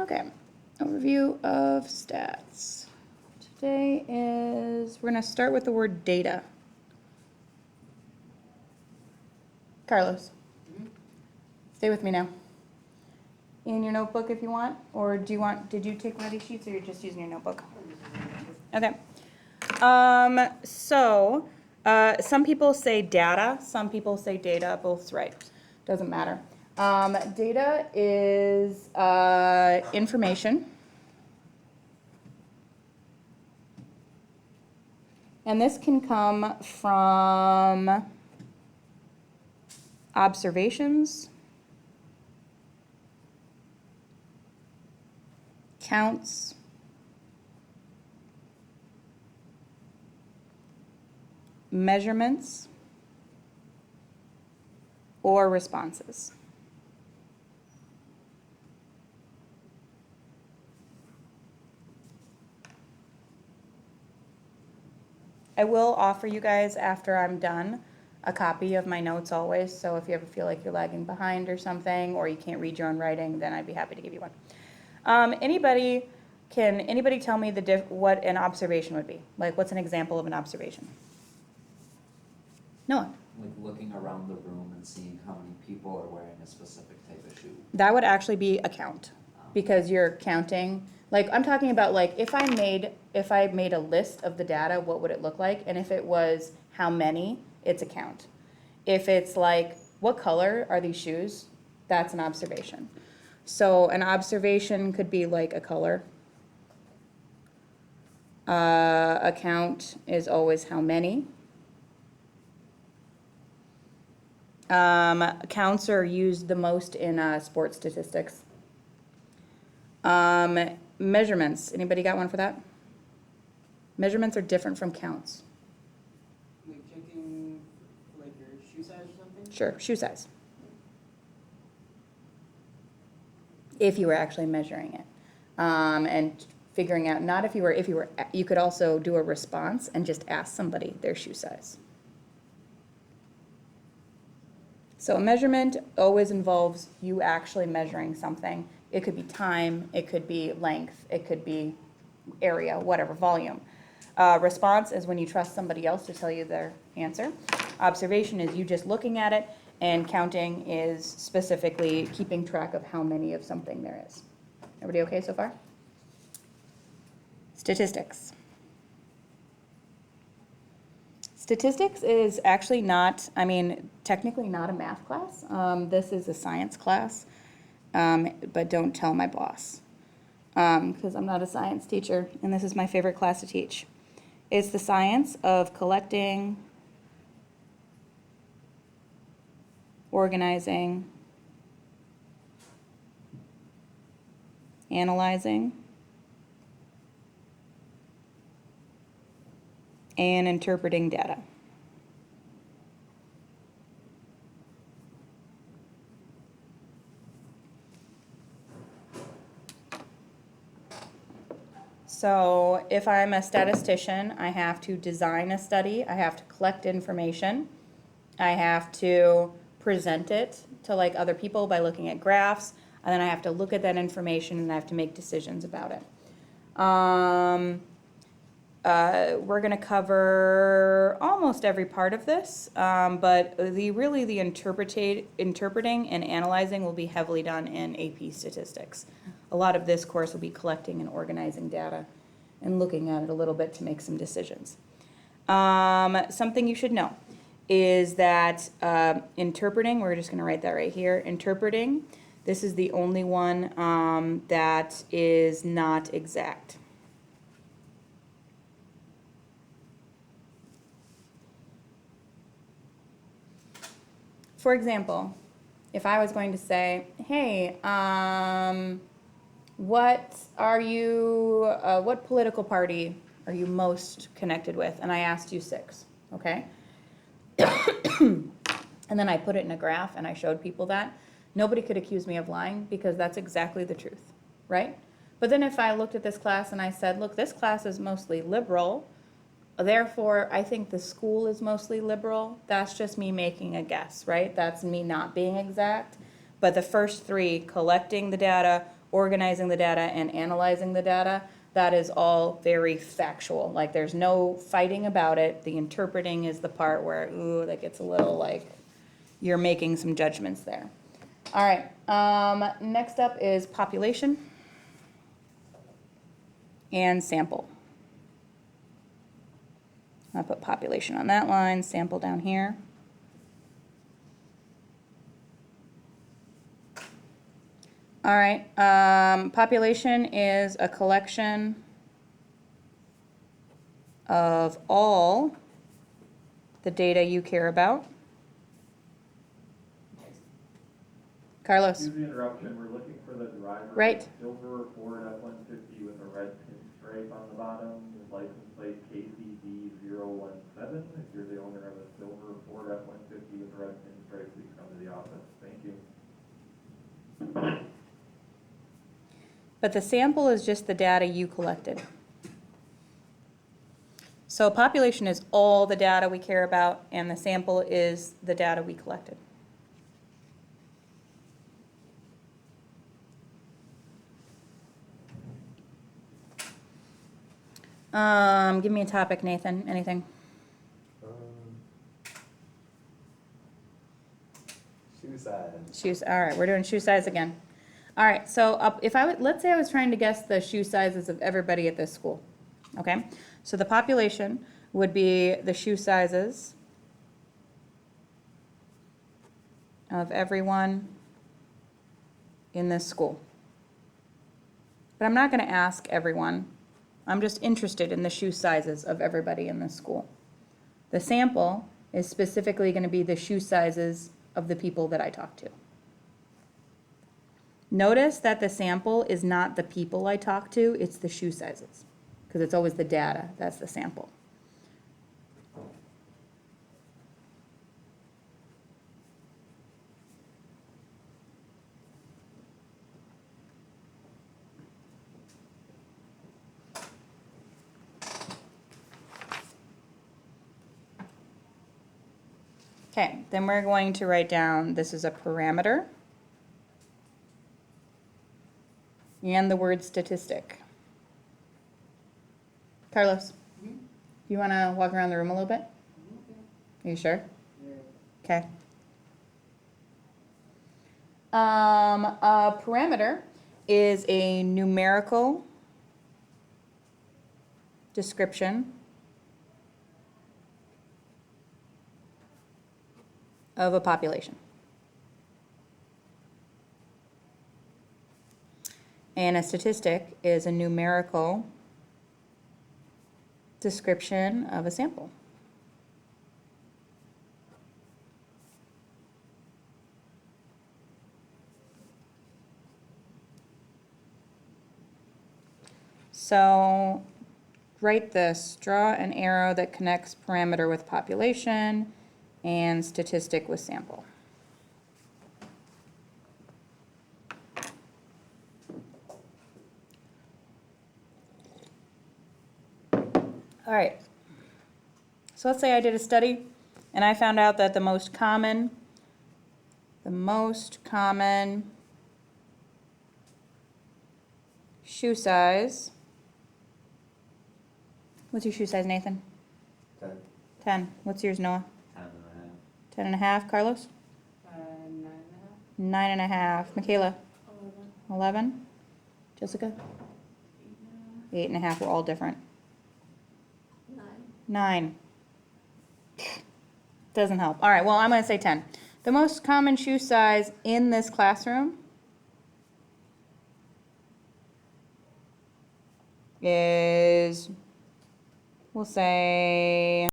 Okay, overview of stats. Today we're gonna start with the word data. Carlos, stay with me now. In your notebook if you want, or did you take one of these sheets or you're just using your notebook? Okay. Some people say data, some people say data, both's right. Doesn't matter. Data is information. And this can come from observations, counts, measurements, or responses. I will offer you guys, after I'm done, a copy of my notes always, so if you ever feel like you're lagging behind or something, or you can't read your own writing, then I'd be happy to give you one. Anybody tell me what an observation would be? Like, what's an example of an observation? Noah? Like looking around the room and seeing how many people are wearing a specific type of shoe. That would actually be a count, because you're counting. Like, I'm talking about, like, if I made a list of the data, what would it look like? And if it was how many, it's a count. If it's like, what color are these shoes? That's an observation. So an observation could be like a color. A count is always how many. Counts are used the most in sports statistics. Measurements. Anybody got one for that? Measurements are different from counts. Like checking like your shoe size or something? Sure, shoe size. If you were actually measuring it. And figuring out, not if you were, you could also do a response and just ask somebody their shoe size. So a measurement always involves you actually measuring something. It could be time, it could be length, it could be area, whatever, volume. Response is when you trust somebody else to tell you their answer. Observation is you just looking at it, and counting is specifically keeping track of how many of something there is. Everybody okay so far? Statistics. Statistics is actually technically not a math class. This is a science class, but don't tell my boss, because I'm not a science teacher, and this is my favorite class to teach. It's the science of collecting, organizing, analyzing, and interpreting data. So if I'm a statistician, I have to design a study, I have to collect information, I have to present it to like other people by looking at graphs, and then I have to look at that information and I have to make decisions about it. We're going to cover almost every part of this, but the interpreting and analyzing will be heavily done in AP Statistics. A lot of this course will be collecting and organizing data and looking at it a little bit to make some decisions. Something you should know is that interpreting, we're just going to write that right here, interpreting, this is the only one that is not exact. For example, if I was going to say, hey, what political party are you most connected with? And I asked you 6, okay? And then I put it in a graph and I showed people that. Nobody could accuse me of lying because that's exactly the truth, right? But then if I looked at this class and I said, look, this class is mostly liberal, therefore I think the school is mostly liberal, that's just me making a guess, right? That's me not being exact. But the first 3, collecting the data, organizing the data and analyzing the data, that is all very factual. Like, there's no fighting about it. The interpreting is the part where, ooh, that gets a little like, you're making some judgments there. All right, next up is population and sample. I'll put population on that line, sample down here. All right, population is a collection of all the data you care about. Carlos, Excuse the interruption, we're looking for the driver. Right. Silver Ford F-150 with a red pinstripe on the bottom, with license plate KCD017. If you're the owner of a silver Ford F-150 with a red pinstripe, please come to the office. Thank you. but the sample is just the data you collected. So population is all the data we care about, and the sample is the data we collected. Give me a topic, Nathan. Anything? Shoe size. Shoes. All right, we're doing shoe size again. All right, so if I would, let's say I was trying to guess the shoe sizes of everybody at this school. Okay, so the population would be the shoe sizes of everyone in this school. But I'm not going to ask everyone. I'm just interested in the shoe sizes of everybody in this school. The sample is specifically going to be the shoe sizes of the people that I talk to. Notice that the sample is not the people I talk to, it's the shoe sizes, because it's always the data, that's the sample. Okay, then we're going to write down, this is a parameter, and the word statistic. Carlos, you want to walk around the room a little bit? Are you sure? Okay. A parameter is a numerical description of a population. And a statistic is a numerical description of a sample. So write this, draw an arrow that connects parameter with population and statistic with sample. All right, so let's say I did a study and I found out that the most common shoe size, what's your shoe size, Nathan? 10. 10. What's yours, Noah? 10 10 and a half. and a half. Carlos? 9.5. 9 and a half. Michaela? 11. 11. Jessica? 8 and a half. We're all different. 9. Doesn't help. All right, well, I'm going to say 10. The most common shoe size in this classroom is, we'll say